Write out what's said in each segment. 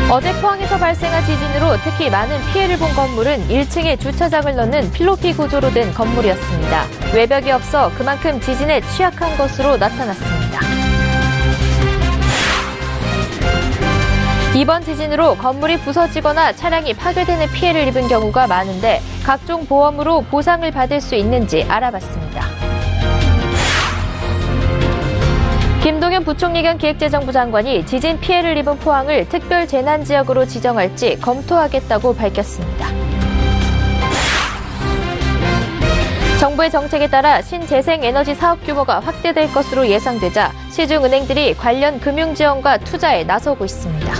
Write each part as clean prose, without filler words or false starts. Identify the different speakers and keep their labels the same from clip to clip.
Speaker 1: 어제 포항에서 발생한 지진으로 특히 많은 피해를 본 건물은 1층에 주차장을 넣는 필로티 구조로 된 건물이었습니다. 외벽이 없어 그만큼 지진에 취약한 것으로 나타났습니다. 이번 지진으로 건물이 부서지거나 차량이 파괴되는 피해를 입은 경우가 많은데 각종 보험으로 보상을 받을 수 있는지 알아봤습니다. 김동연 부총리 겸 기획재정부 장관이 지진 피해를 입은 포항을 특별 재난지역으로 지정할지 검토하겠다고 밝혔습니다. 정부의 정책에 따라 신재생에너지 사업 규모가 확대될 것으로 예상되자 시중은행들이 관련 금융지원과 투자에 나서고 있습니다.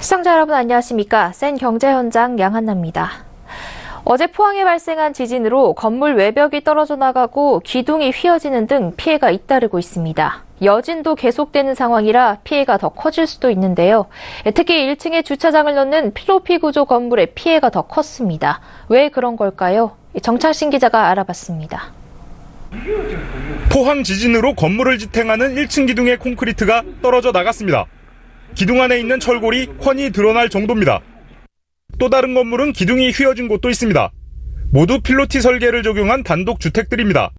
Speaker 1: 시청자 여러분 안녕하십니까? 센 경제 현장 양한나입니다. 어제 포항에 발생한 지진으로 건물 외벽이 떨어져 나가고 기둥이 휘어지는 등 피해가 잇따르고 있습니다. 여진도 계속되는 상황이라 피해가 더 커질 수도 있는데요. 특히 1층에 주차장을 넣는 필로티 구조 건물의 피해가 더 컸습니다. 왜 그런 걸까요? 정창신 기자가 알아봤습니다.
Speaker 2: 포항 지진으로 건물을 지탱하는 1층 기둥의 콘크리트가 떨어져 나갔습니다. 기둥 안에 있는 철골이 훤히 드러날 정도입니다. 또 다른 건물은 기둥이 휘어진 곳도 있습니다. 모두 필로티 설계를 적용한 단독 주택들입니다.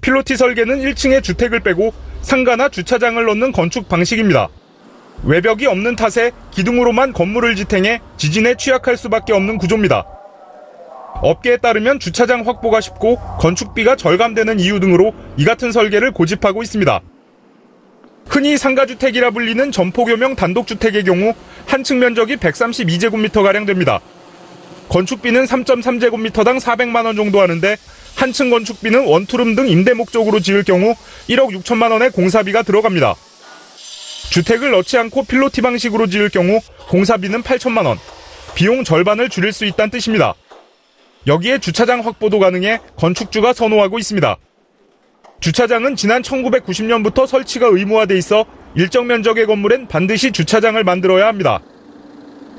Speaker 2: 필로티 설계는 1층에 주택을 빼고 상가나 주차장을 넣는 건축 방식입니다. 외벽이 없는 탓에 기둥으로만 건물을 지탱해 지진에 취약할 수밖에 없는 구조입니다. 업계에 따르면 주차장 확보가 쉽고 건축비가 절감되는 이유 등으로 이 같은 설계를 고집하고 있습니다. 흔히 상가주택이라 불리는 점포교명 단독주택의 경우 한 층 면적이 132제곱미터가량 됩니다. 건축비는 3.3제곱미터당 400만 원 정도 하는데 한 층 건축비는 원투룸 등 임대 목적으로 지을 경우 1억 6천만 원의 공사비가 들어갑니다. 주택을 넣지 않고 필로티 방식으로 지을 경우 공사비는 8천만 원, 비용 절반을 줄일 수 있다는 뜻입니다. 여기에 주차장 확보도 가능해 건축주가 선호하고 있습니다. 주차장은 지난 1990년부터 설치가 의무화돼 있어 일정 면적의 건물엔 반드시 주차장을 만들어야 합니다.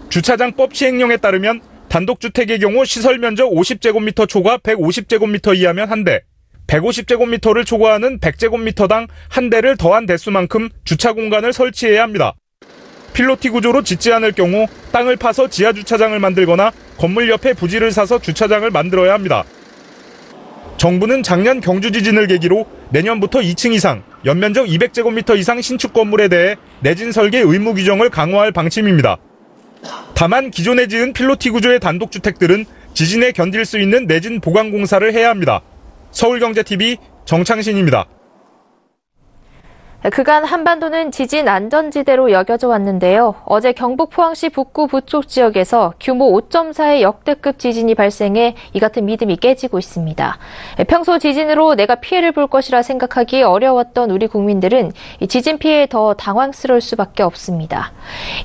Speaker 2: 주차장법 시행령에 따르면 단독주택의 경우 시설 면적 50제곱미터 초과 150제곱미터 이하면 한 대, 150제곱미터를 초과하는 100제곱미터당 한 대를 더한 대수만큼 주차 공간을 설치해야 합니다. 필로티 구조로 짓지 않을 경우 땅을 파서 지하 주차장을 만들거나 건물 옆에 부지를 사서 주차장을 만들어야 합니다. 정부는 작년 경주 지진을 계기로 내년부터 2층 이상, 연면적 200제곱미터 이상 신축 건물에 대해 내진 설계 의무 규정을 강화할 방침입니다. 다만 기존에 지은 필로티 구조의 단독주택들은 지진에 견딜 수 있는 내진 보강 공사를 해야 합니다. 서울경제TV 정창신입니다.
Speaker 1: 그간 한반도는 지진 안전지대로 여겨져 왔는데요. 어제 경북 포항시 북구 부쪽 지역에서 규모 5.4의 역대급 지진이 발생해 이 같은 믿음이 깨지고 있습니다. 평소 지진으로 내가 피해를 볼 것이라 생각하기 어려웠던 우리 국민들은 이 지진 피해에 더 당황스러울 수밖에 없습니다.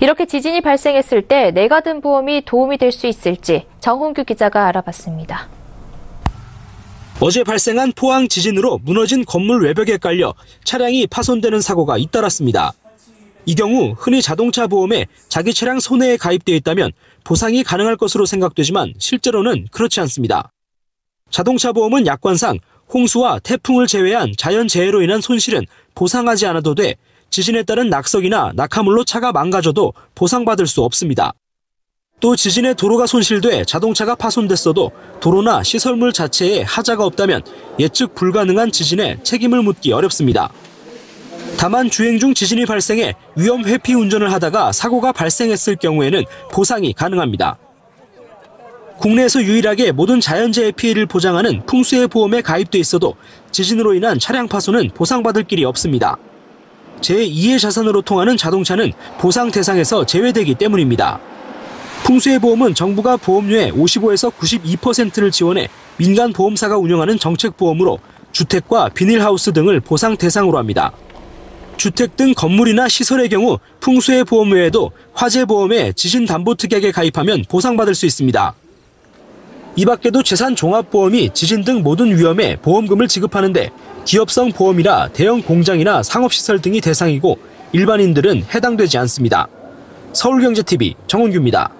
Speaker 1: 이렇게 지진이 발생했을 때 내가 든 보험이 도움이 될 수 있을지 정홍규 기자가 알아봤습니다.
Speaker 3: 어제 발생한 포항 지진으로 무너진 건물 외벽에 깔려 차량이 파손되는 사고가 잇따랐습니다. 이 경우 흔히 자동차 보험에 자기 차량 손해에 가입되어 있다면 보상이 가능할 것으로 생각되지만 실제로는 그렇지 않습니다. 자동차 보험은 약관상 홍수와 태풍을 제외한 자연재해로 인한 손실은 보상하지 않아도 돼 지진에 따른 낙석이나 낙하물로 차가 망가져도 보상받을 수 없습니다. 또 지진에 도로가 손실돼 자동차가 파손됐어도 도로나 시설물 자체에 하자가 없다면 예측 불가능한 지진에 책임을 묻기 어렵습니다. 다만 주행 중 지진이 발생해 위험 회피 운전을 하다가 사고가 발생했을 경우에는 보상이 가능합니다. 국내에서 유일하게 모든 자연재해 피해를 보장하는 풍수해 보험에 가입돼 있어도 지진으로 인한 차량 파손은 보상받을 길이 없습니다. 제2의 자산으로 통하는 자동차는 보상 대상에서 제외되기 때문입니다. 풍수해보험은 정부가 보험료의 55에서 92%를 지원해 민간 보험사가 운영하는 정책보험으로 주택과 비닐하우스 등을 보상 대상으로 합니다. 주택 등 건물이나 시설의 경우 풍수해보험 외에도 화재보험에 지진담보특약에 가입하면 보상받을 수 있습니다. 이 밖에도 재산종합보험이 지진 등 모든 위험에 보험금을 지급하는데 기업성 보험이라 대형 공장이나 상업시설 등이 대상이고 일반인들은 해당되지 않습니다. 서울경제TV 정은규입니다.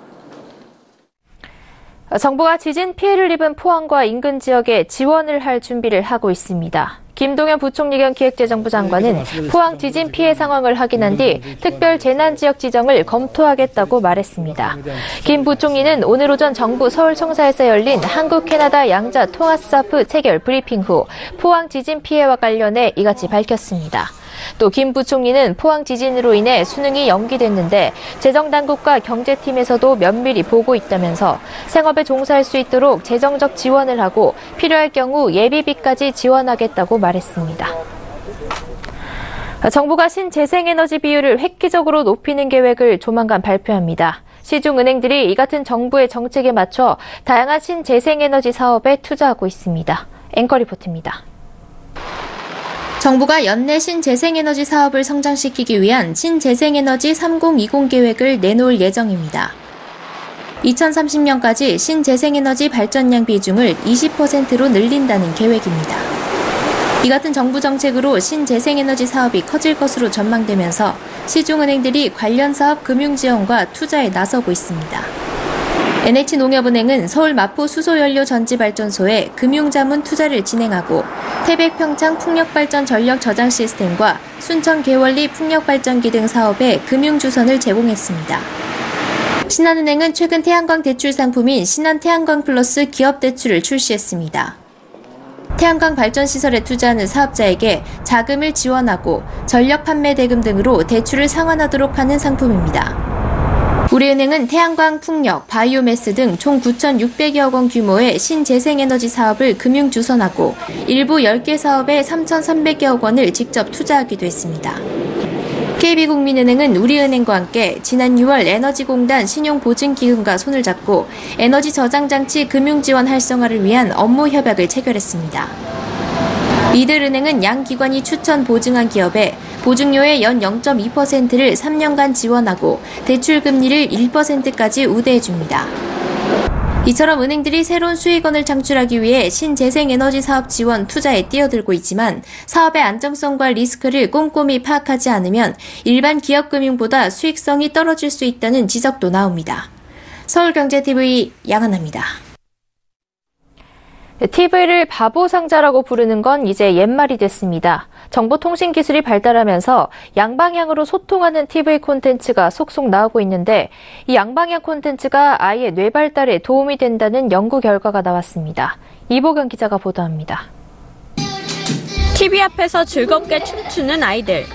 Speaker 1: 정부가 지진 피해를 입은 포항과 인근 지역에 지원을 할 준비를 하고 있습니다. 김동연 부총리 겸 기획재정부 장관은 포항 지진 피해 상황을 확인한 뒤 특별 재난지역 지정을 검토하겠다고 말했습니다. 김 부총리는 오늘 오전 정부 서울청사에서 열린 한국-캐나다 양자 통화사프 체결 브리핑 후 포항 지진 피해와 관련해 이같이 밝혔습니다. 또 김 부총리는 포항 지진으로 인해 수능이 연기됐는데 재정당국과 경제팀에서도 면밀히 보고 있다면서 생업에 종사할 수 있도록 재정적 지원을 하고 필요할 경우 예비비까지 지원하겠다고 말했습니다. 정부가 신재생에너지 비율을 획기적으로 높이는 계획을 조만간 발표합니다. 시중은행들이 이 같은 정부의 정책에 맞춰 다양한 신재생에너지 사업에 투자하고 있습니다. 앵커 리포트입니다. 정부가 연내 신재생에너지 사업을 성장시키기 위한 신재생에너지 3020 계획을 내놓을 예정입니다. 2030년까지 신재생에너지 발전량 비중을 20%로 늘린다는 계획입니다. 이 같은 정부 정책으로 신재생에너지 사업이 커질 것으로 전망되면서 시중은행들이 관련 사업 금융 지원과 투자에 나서고 있습니다. NH농협은행은 서울 마포 수소연료 전지발전소에 금융자문 투자를 진행하고 태백평창 풍력발전 전력 저장 시스템과 순천 개월리 풍력발전기 등 사업에 금융주선을 제공했습니다. 신한은행은 최근 태양광 대출 상품인 신한태양광 플러스 기업대출을 출시했습니다. 태양광 발전시설에 투자하는 사업자에게 자금을 지원하고 전력 판매 대금 등으로 대출을 상환하도록 하는 상품입니다. 우리은행은 태양광, 풍력, 바이오매스 등 총 9,600여억 원 규모의 신재생에너지 사업을 금융주선하고 일부 10개 사업에 3,300여억 원을 직접 투자하기도 했습니다. KB국민은행은 우리은행과 함께 지난 6월 에너지공단 신용보증기금과 손을 잡고 에너지 저장장치 금융지원 활성화를 위한 업무 협약을 체결했습니다. 이들은행은 양 기관이 추천 보증한 기업에 보증료의 연 0.2%를 3년간 지원하고 대출 금리를 1%까지 우대해줍니다. 이처럼 은행들이 새로운 수익원을 창출하기 위해 신재생에너지 사업 지원 투자에 뛰어들고 있지만 사업의 안정성과 리스크를 꼼꼼히 파악하지 않으면 일반 기업금융보다 수익성이 떨어질 수 있다는 지적도 나옵니다. 서울경제TV 양은하입니다. TV를 바보상자라고 부르는 건 이제 옛말이 됐습니다. 정보통신기술이 발달하면서 양방향으로 소통하는 TV 콘텐츠가 속속 나오고 있는데 이 양방향 콘텐츠가 아이의 뇌 발달에 도움이 된다는 연구 결과가 나왔습니다. 이보경 기자가 보도합니다.
Speaker 4: TV 앞에서 즐겁게 춤추는 아이들.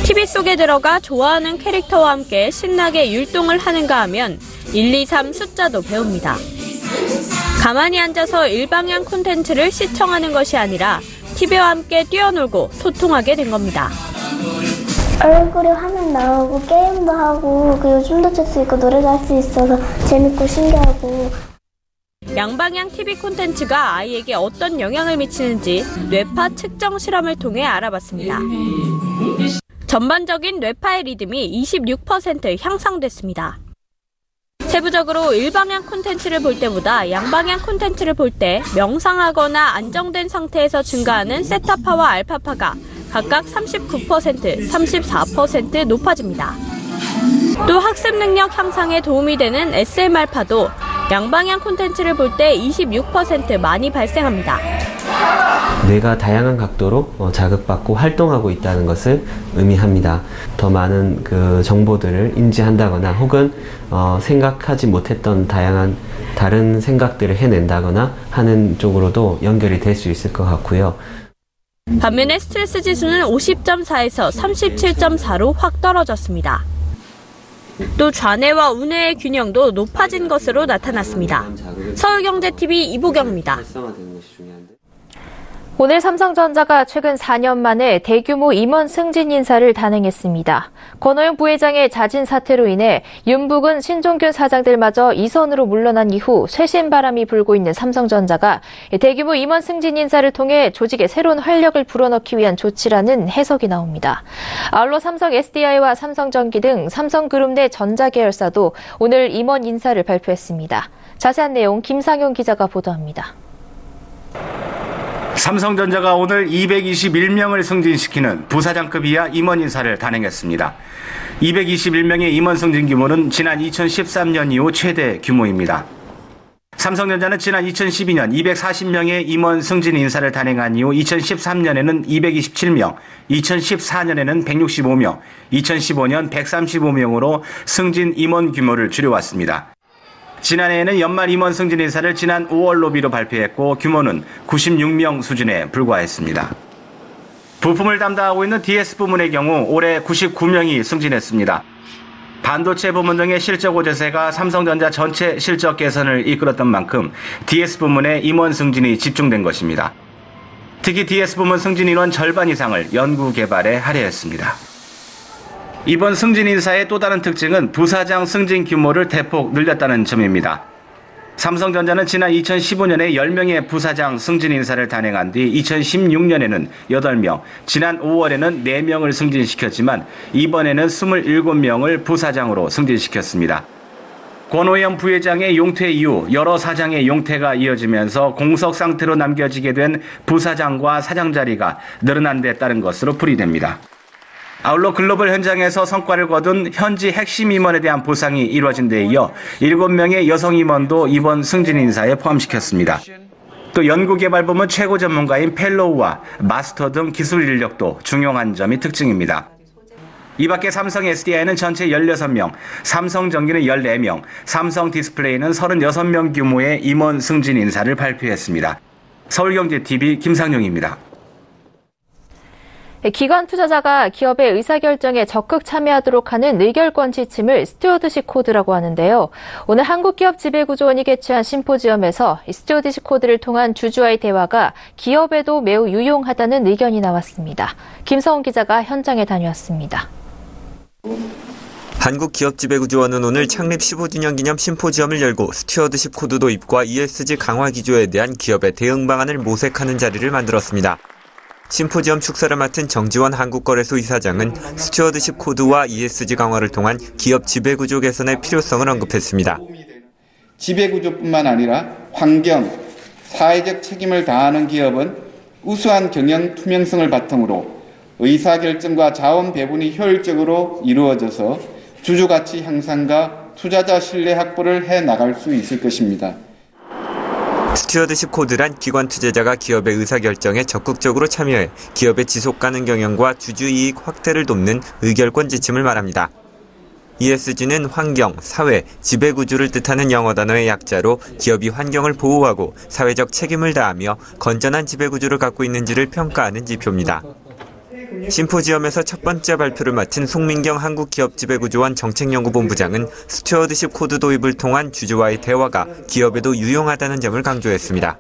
Speaker 4: TV 속에 들어가 좋아하는 캐릭터와 함께 신나게 율동을 하는가 하면 1, 2, 3 숫자도 배웁니다. 가만히 앉아서 일방향 콘텐츠를 시청하는 것이 아니라 TV와 함께 뛰어놀고 소통하게 된 겁니다.
Speaker 5: 얼굴에 화면 나오고 게임도 하고 그리고 춤도 출 수 있고 노래도 할 수 있어서 재밌고 신기하고.
Speaker 4: 양방향 TV 콘텐츠가 아이에게 어떤 영향을 미치는지 뇌파 측정 실험을 통해 알아봤습니다. 전반적인 뇌파의 리듬이 26% 향상됐습니다. 세부적으로 일방향 콘텐츠를 볼 때보다 양방향 콘텐츠를 볼 때 명상하거나 안정된 상태에서 증가하는 세타파와 알파파가 각각 39%, 34% 높아집니다. 또 학습 능력 향상에 도움이 되는 SMR파도 양방향 콘텐츠를 볼 때 26% 많이 발생합니다.
Speaker 6: 뇌가 다양한 각도로 자극받고 활동하고 있다는 것을 의미합니다. 더 많은 정보들을 인지한다거나 혹은 생각하지 못했던 다양한 다른 생각들을 해낸다거나 하는 쪽으로도 연결이 될 수 있을 것 같고요.
Speaker 4: 반면에 스트레스 지수는 50.4에서 37.4로 확 떨어졌습니다. 또 좌뇌와 우뇌의 균형도 높아진 것으로 나타났습니다. 서울경제TV 이보경입니다.
Speaker 1: 오늘 삼성전자가 최근 4년 만에 대규모 임원 승진 인사를 단행했습니다. 권오영 부회장의 자진 사퇴로 인해 윤북은, 신종균 사장들마저 이선으로 물러난 이후 쇄신 바람이 불고 있는 삼성전자가 대규모 임원 승진 인사를 통해 조직에 새로운 활력을 불어넣기 위한 조치라는 해석이 나옵니다. 아울러 삼성 SDI와 삼성전기 등 삼성그룹 내 전자계열사도 오늘 임원 인사를 발표했습니다. 자세한 내용 김상용 기자가 보도합니다.
Speaker 7: 삼성전자가 오늘 221명을 승진시키는 부사장급 이하 임원 인사를 단행했습니다. 221명의 임원 승진 규모는 지난 2013년 이후 최대 규모입니다. 삼성전자는 지난 2012년 240명의 임원 승진 인사를 단행한 이후 2013년에는 227명, 2014년에는 165명, 2015년 135명으로 승진 임원 규모를 줄여왔습니다. 지난해에는 연말 임원 승진 인사를 지난 5월 로비로 발표했고 규모는 96명 수준에 불과했습니다. 부품을 담당하고 있는 DS 부문의 경우 올해 99명이 승진했습니다. 반도체 부문 등의 실적 호재세가 삼성전자 전체 실적 개선을 이끌었던 만큼 DS 부문의 임원 승진이 집중된 것입니다. 특히 DS 부문 승진 인원 절반 이상을 연구 개발에 할애했습니다. 이번 승진 인사의 또 다른 특징은 부사장 승진 규모를 대폭 늘렸다는 점입니다. 삼성전자는 지난 2015년에 10명의 부사장 승진 인사를 단행한 뒤 2016년에는 8명, 지난 5월에는 4명을 승진시켰지만 이번에는 27명을 부사장으로 승진시켰습니다. 권오영 부회장의 용퇴 이후 여러 사장의 용퇴가 이어지면서 공석 상태로 남겨지게 된 부사장과 사장 자리가 늘어난 데 따른 것으로 풀이됩니다. 아울러 글로벌 현장에서 성과를 거둔 현지 핵심 임원에 대한 보상이 이루어진 데 이어 7명의 여성 임원도 이번 승진 인사에 포함시켰습니다. 또 연구개발 부문 최고 전문가인 펠로우와 마스터 등 기술 인력도 중용한 점이 특징입니다. 이 밖에 삼성 SDI는 전체 16명, 삼성전기는 14명, 삼성 디스플레이는 36명 규모의 임원 승진 인사를 발표했습니다. 서울경제TV 김상용입니다.
Speaker 1: 기관 투자자가 기업의 의사결정에 적극 참여하도록 하는 의결권 지침을 스튜어드십 코드라고 하는데요. 오늘 한국기업지배구조원이 개최한 심포지엄에서 스튜어드십 코드를 통한 주주와의 대화가 기업에도 매우 유용하다는 의견이 나왔습니다. 김서원 기자가 현장에 다녀왔습니다.
Speaker 8: 한국기업지배구조원은 오늘 창립 15주년 기념 심포지엄을 열고 스튜어드십 코드 도입과 ESG 강화 기조에 대한 기업의 대응 방안을 모색하는 자리를 만들었습니다. 심포지엄 축사를 맡은 정지원 한국거래소 이사장은 스튜어드십 코드와 ESG 강화를 통한 기업 지배구조 개선의 필요성을 언급했습니다.
Speaker 9: 지배구조뿐만 아니라 환경, 사회적 책임을 다하는 기업은 우수한 경영 투명성을 바탕으로 의사결정과 자원 배분이 효율적으로 이루어져서 주주가치 향상과 투자자 신뢰 확보를 해나갈 수 있을 것입니다.
Speaker 8: 스튜어드십 코드란 기관 투자자가 기업의 의사결정에 적극적으로 참여해 기업의 지속가능 경영과 주주이익 확대를 돕는 의결권 지침을 말합니다. ESG는 환경, 사회, 지배구조를 뜻하는 영어 단어의 약자로 기업이 환경을 보호하고 사회적 책임을 다하며 건전한 지배구조를 갖고 있는지를 평가하는 지표입니다. 심포지엄에서 첫 번째 발표를 맡은 송민경 한국기업지배구조원 정책연구본부장은 스튜어드십 코드 도입을 통한 주주와의 대화가 기업에도 유용하다는 점을 강조했습니다.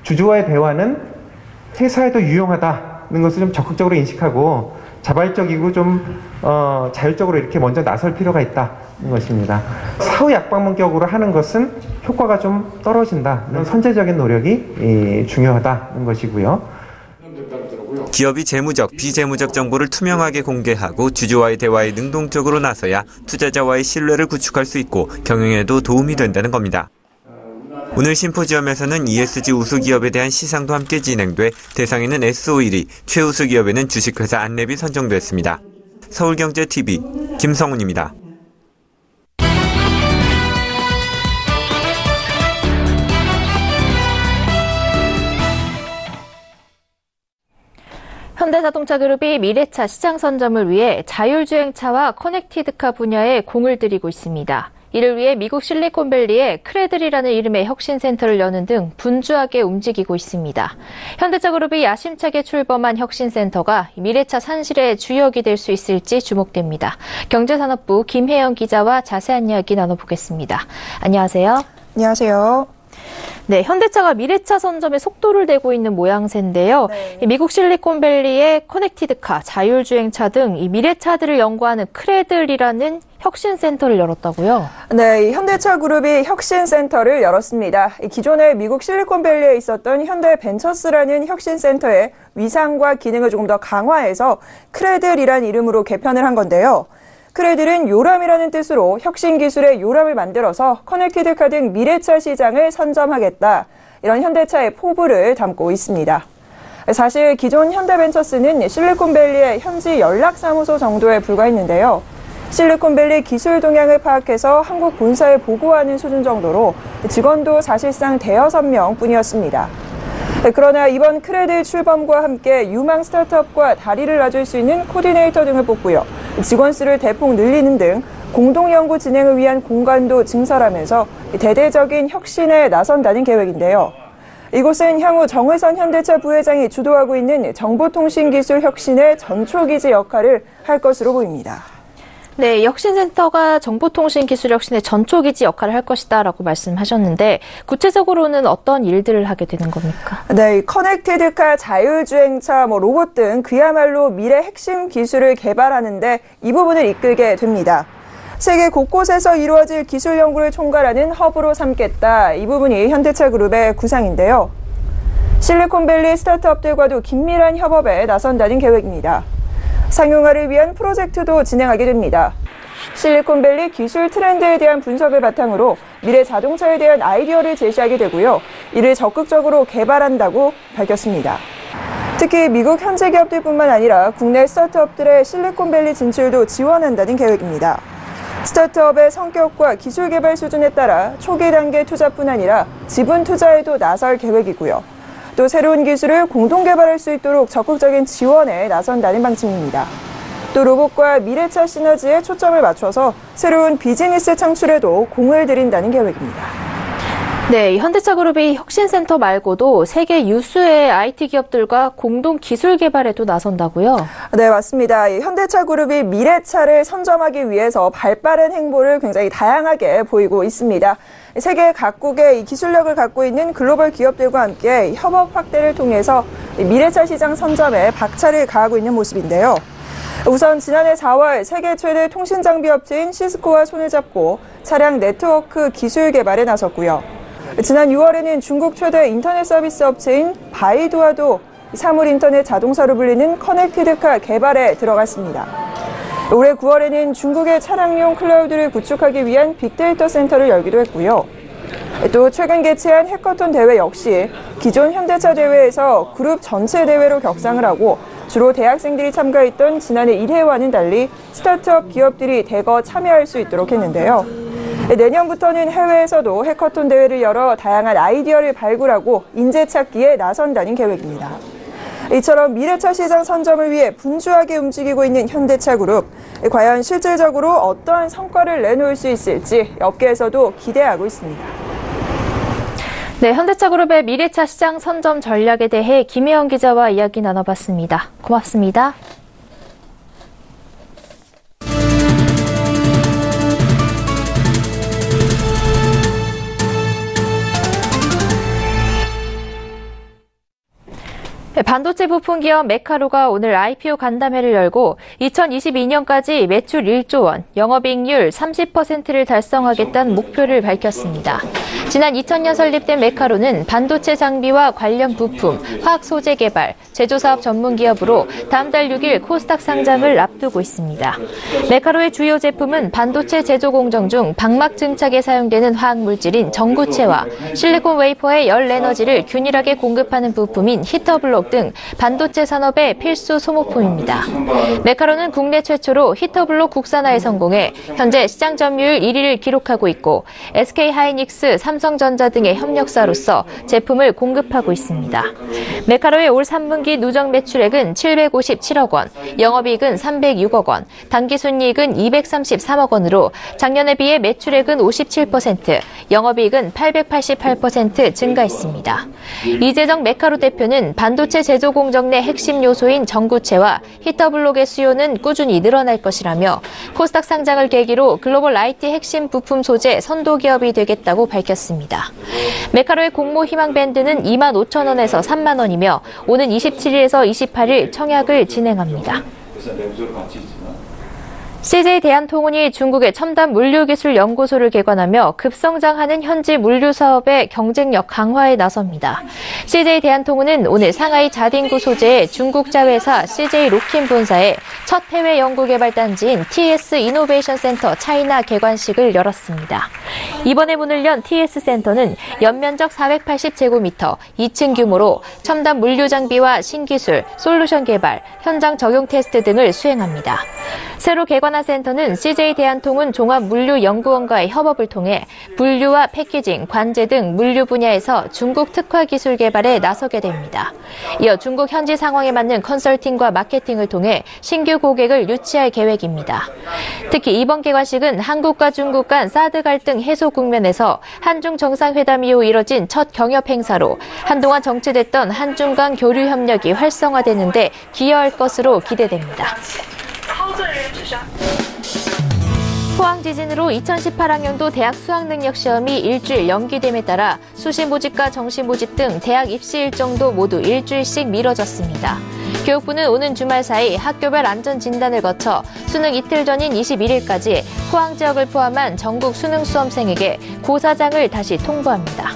Speaker 10: 주주와의 대화는 회사에도 유용하다는 것을 좀 적극적으로 인식하고 자발적이고 좀 자율적으로 이렇게 먼저 나설 필요가 있다는 것입니다. 사후 약방문격으로 하는 것은 효과가 좀 떨어진다는 선제적인 노력이 중요하다는 것이고요.
Speaker 8: 기업이 재무적, 비재무적 정보를 투명하게 공개하고 주주와의 대화에 능동적으로 나서야 투자자와의 신뢰를 구축할 수 있고 경영에도 도움이 된다는 겁니다. 오늘 심포지엄에서는 ESG 우수기업에 대한 시상도 함께 진행돼 대상에는 S-오일이, 최우수기업에는 주식회사 안랩이 선정됐습니다. 서울경제TV 김성훈입니다.
Speaker 1: 현대자동차그룹이 미래차 시장 선점을 위해 자율주행차와 커넥티드카 분야에 공을 들이고 있습니다. 이를 위해 미국 실리콘밸리에 크레들이라는 이름의 혁신센터를 여는 등 분주하게 움직이고 있습니다. 현대차그룹이 야심차게 출범한 혁신센터가 미래차 산실의 주역이 될 수 있을지 주목됩니다. 경제산업부 김혜영 기자와 자세한 이야기 나눠보겠습니다. 안녕하세요.
Speaker 11: 안녕하세요.
Speaker 1: 네, 현대차가 미래차 선점에 속도를 내고 있는 모양새인데요.
Speaker 11: 네.
Speaker 1: 미국 실리콘밸리의 커넥티드카, 자율주행차 등 이 미래차들을 연구하는 크레들이라는 혁신센터를 열었다고요?
Speaker 11: 네, 현대차 그룹이 혁신센터를 열었습니다. 기존에 미국 실리콘밸리에 있었던 현대벤처스라는 혁신센터의 위상과 기능을 조금 더 강화해서 크레들이라는 이름으로 개편을 한 건데요. 크레들은 요람이라는 뜻으로 혁신 기술의 요람을 만들어서 커넥티드카 등 미래차 시장을 선점하겠다. 이런 현대차의 포부를 담고 있습니다. 사실 기존 현대벤처스는 실리콘밸리의 현지 연락사무소 정도에 불과했는데요. 실리콘밸리 기술 동향을 파악해서 한국 본사에 보고하는 수준 정도로 직원도 사실상 대여섯 명뿐이었습니다. 그러나 이번 크레들 출범과 함께 유망 스타트업과 다리를 놔줄 수 있는 코디네이터 등을 뽑고요. 직원 수를 대폭 늘리는 등 공동 연구 진행을 위한 공간도 증설하면서 대대적인 혁신에 나선다는 계획인데요. 이곳은 향후 정의선 현대차 부회장이 주도하고 있는 정보통신기술 혁신의 전초기지 역할을 할 것으로 보입니다.
Speaker 1: 네, 혁신센터가 정보통신기술 혁신의 전초기지 역할을 할 것이다라고 말씀하셨는데 구체적으로는 어떤 일들을 하게 되는 겁니까?
Speaker 11: 네, 커넥티드카, 자율주행차, 로봇 등 그야말로 미래 핵심 기술을 개발하는데 이 부분을 이끌게 됩니다. 세계 곳곳에서 이루어질 기술 연구를 총괄하는 허브로 삼겠다. 이 부분이 현대차 그룹의 구상인데요. 실리콘밸리 스타트업들과도 긴밀한 협업에 나선다는 계획입니다. 상용화를 위한 프로젝트도 진행하게 됩니다. 실리콘밸리 기술 트렌드에 대한 분석을 바탕으로 미래 자동차에 대한 아이디어를 제시하게 되고요. 이를 적극적으로 개발한다고 밝혔습니다. 특히 미국 현지 기업들뿐만 아니라 국내 스타트업들의 실리콘밸리 진출도 지원한다는 계획입니다. 스타트업의 성격과 기술 개발 수준에 따라 초기 단계 투자뿐 아니라 지분 투자에도 나설 계획이고요. 또 새로운 기술을 공동 개발할 수 있도록 적극적인 지원에 나선다는 방침입니다. 또 로봇과 미래차 시너지에 초점을 맞춰서 새로운 비즈니스 창출에도 공을 들인다는 계획입니다.
Speaker 1: 네, 현대차 그룹이 혁신센터 말고도 세계 유수의 IT 기업들과 공동 기술 개발에도 나선다고요?
Speaker 11: 네, 맞습니다. 현대차 그룹이 미래차를 선점하기 위해서 발빠른 행보를 굉장히 다양하게 보이고 있습니다. 세계 각국의 기술력을 갖고 있는 글로벌 기업들과 함께 협업 확대를 통해서 미래차 시장 선점에 박차를 가하고 있는 모습인데요. 우선 지난해 4월 세계 최대 통신 장비 업체인 시스코와 손을 잡고 차량 네트워크 기술 개발에 나섰고요. 지난 6월에는 중국 최대 인터넷 서비스 업체인 바이두와도 사물 인터넷 자동차로 불리는 커넥티드카 개발에 들어갔습니다. 올해 9월에는 중국의 차량용 클라우드를 구축하기 위한 빅데이터 센터를 열기도 했고요. 또 최근 개최한 해커톤 대회 역시 기존 현대차 대회에서 그룹 전체 대회로 격상을 하고 주로 대학생들이 참가했던 지난해 1회와는 달리 스타트업 기업들이 대거 참여할 수 있도록 했는데요. 내년부터는 해외에서도 해커톤 대회를 열어 다양한 아이디어를 발굴하고 인재 찾기에 나선다는 계획입니다. 이처럼 미래차 시장 선점을 위해 분주하게 움직이고 있는 현대차 그룹. 과연 실질적으로 어떠한 성과를 내놓을 수 있을지 업계에서도 기대하고 있습니다.
Speaker 1: 네, 현대차 그룹의 미래차 시장 선점 전략에 대해 김혜영 기자와 이야기 나눠봤습니다. 고맙습니다. 반도체 부품 기업 메카루가 오늘 IPO 간담회를 열고 2022년까지 매출 1조 원, 영업이익률 30%를 달성하겠다는 목표를 밝혔습니다. 지난 2000년 설립된 메카루는 반도체 장비와 관련 부품, 화학 소재 개발, 제조사업 전문 기업으로 다음 달 6일 코스닥 상장을 앞두고 있습니다. 메카루의 주요 제품은 반도체 제조 공정 중 방막 증착에 사용되는 화학 물질인 전구체와 실리콘 웨이퍼의 열 에너지를 균일하게 공급하는 부품인 히터블록 등 반도체 산업의 필수 소모품입니다. 메카루는 국내 최초로 히터블록 국산화에 성공해 현재 시장 점유율 1위를 기록하고 있고 SK하이닉스, 삼성전자 등의 협력사로서 제품을 공급하고 있습니다. 메카루의 올 3분기 누적 매출액은 757억 원, 영업이익은 306억 원, 당기순이익은 233억 원으로 작년에 비해 매출액은 57%, 영업이익은 888% 증가했습니다. 이재정 메카루 대표는 반도체 제조 공정 내 핵심 요소인 전구체와 히터블록의 수요는 꾸준히 늘어날 것이라며 코스닥 상장을 계기로 글로벌 IT 핵심 부품 소재 선도 기업이 되겠다고 밝혔습니다. 있습니다. 메카로의 공모 희망 밴드는 25,000원에서 3만 원이며 오는 27일에서 28일 청약을 진행합니다. CJ 대한통운이 중국의 첨단 물류기술연구소를 개관하며 급성장하는 현지 물류 사업의 경쟁력 강화에 나섭니다. CJ 대한통운은 오늘 상하이 자딩구 소재의 중국자 회사 CJ 로킨 본사의 첫 해외 연구개발 단지인 TS 이노베이션 센터 차이나 개관식을 열었습니다. 이번에 문을 연 TS 센터는 연면적 480제곱미터, 2층 규모로 첨단 물류 장비와 신기술, 솔루션 개발, 현장 적용 테스트 등을 수행합니다. 새로 개관한 센터는 CJ 대한통운 종합물류연구원과의 협업을 통해 분류와 패키징, 관제 등 물류 분야에서 중국 특화 기술 개발에 나서게 됩니다. 이어 중국 현지 상황에 맞는 컨설팅과 마케팅을 통해 신규 고객을 유치할 계획입니다. 특히 이번 개관식은 한국과 중국 간 사드 갈등 해소 국면에서 한중 정상회담 이후 이뤄진 첫 경협 행사로 한동안 정체됐던 한중 간 교류 협력이 활성화되는 데 기여할 것으로 기대됩니다. 포항 지진으로 2018학년도 대학 수학능력 시험이 일주일 연기됨에 따라 수시 모집과 정시 모집 등 대학 입시 일정도 모두 일주일씩 미뤄졌습니다. 교육부는 오는 주말 사이 학교별 안전 진단을 거쳐 수능 이틀 전인 21일까지 포항 지역을 포함한 전국 수능 수험생에게 고사장을 다시 통보합니다.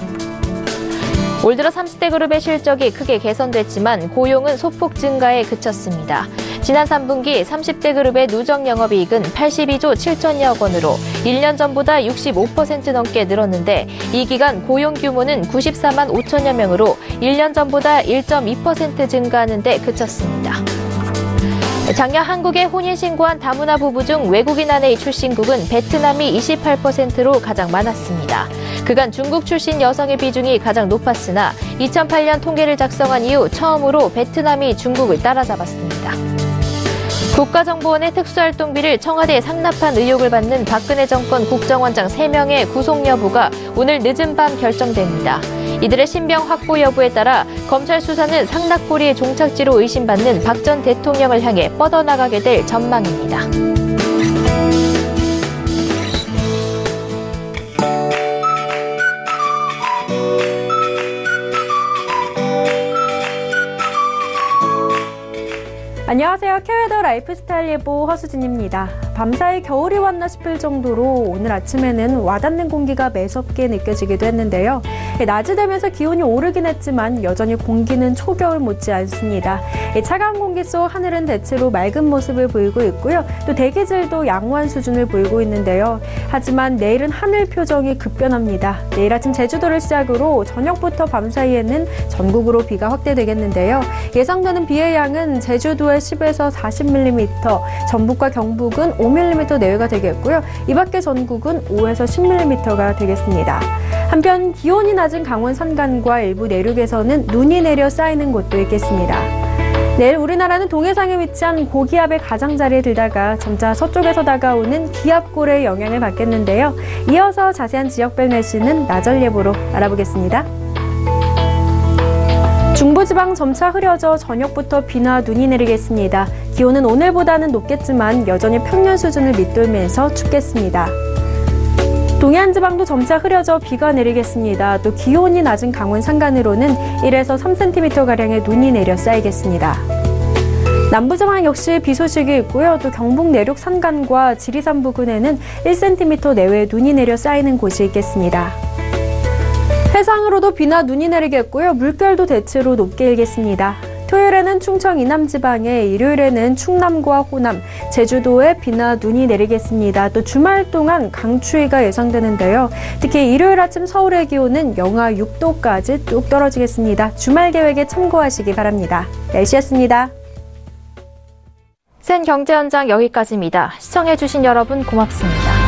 Speaker 1: 올 들어 30대 그룹의 실적이 크게 개선됐지만 고용은 소폭 증가에 그쳤습니다. 지난 3분기 30대 그룹의 누적 영업이익은 82조 7천여억 원으로 1년 전보다 65% 넘게 늘었는데 이 기간 고용 규모는 94만 5천여 명으로 1년 전보다 1.2% 증가하는 데 그쳤습니다. 작년 한국에 혼인신고한 다문화 부부 중 외국인 아내의 출신국은 베트남이 28%로 가장 많았습니다. 그간 중국 출신 여성의 비중이 가장 높았으나 2008년 통계를 작성한 이후 처음으로 베트남이 중국을 따라잡았습니다. 국가정보원의 특수활동비를 청와대에 상납한 의혹을 받는 박근혜 정권 국정원장 3명의 구속 여부가 오늘 늦은 밤 결정됩니다. 이들의 신병 확보 여부에 따라 검찰 수사는 상납고리의 종착지로 의심받는 박 전 대통령을 향해 뻗어나가게 될 전망입니다.
Speaker 12: 안녕하세요. 케웨더 라이프스타일 예보 허수진입니다. 밤사이 겨울이 왔나 싶을 정도로 오늘 아침에는 와닿는 공기가 매섭게 느껴지기도 했는데요. 낮이 되면서 기온이 오르긴 했지만 여전히 공기는 초겨울 못지 않습니다. 차가운 공기 속 하늘은 대체로 맑은 모습을 보이고 있고요. 또 대기질도 양호한 수준을 보이고 있는데요. 하지만 내일은 하늘 표정이 급변합니다. 내일 아침 제주도를 시작으로 저녁부터 밤사이에는 전국으로 비가 확대되겠는데요. 예상되는 비의 양은 제주도에 10에서 40mm, 전북과 경북은 5mm 내외가 되겠고요. 이 밖에 전국은 5에서 10mm가 되겠습니다. 한편 기온이 낮은 강원 산간과 일부 내륙에서는 눈이 내려 쌓이는 곳도 있겠습니다. 내일 우리나라는 동해상에 위치한 고기압의 가장자리에 들다가 점차 서쪽에서 다가오는 기압골의 영향을 받겠는데요. 이어서 자세한 지역별 날씨는 나절 예보로 알아보겠습니다. 중부지방 점차 흐려져 저녁부터 비나 눈이 내리겠습니다. 기온은 오늘보다는 높겠지만 여전히 평년 수준을 밑돌면서 춥겠습니다. 동해안 지방도 점차 흐려져 비가 내리겠습니다. 또 기온이 낮은 강원 산간으로는 1에서 3cm가량의 눈이 내려 쌓이겠습니다. 남부지방 역시 비 소식이 있고요. 또 경북 내륙 산간과 지리산 부근에는 1cm 내외의 눈이 내려 쌓이는 곳이 있겠습니다. 해상으로도 비나 눈이 내리겠고요. 물결도 대체로 높게 일겠습니다. 토요일에는 충청 이남 지방에, 일요일에는 충남과 호남, 제주도에 비나 눈이 내리겠습니다. 또 주말 동안 강추위가 예상되는데요. 특히 일요일 아침 서울의 기온은 영하 6도까지 뚝 떨어지겠습니다. 주말 계획에 참고하시기 바랍니다. 날씨였습니다.
Speaker 1: 센 경제 현장 여기까지입니다. 시청해주신 여러분 고맙습니다.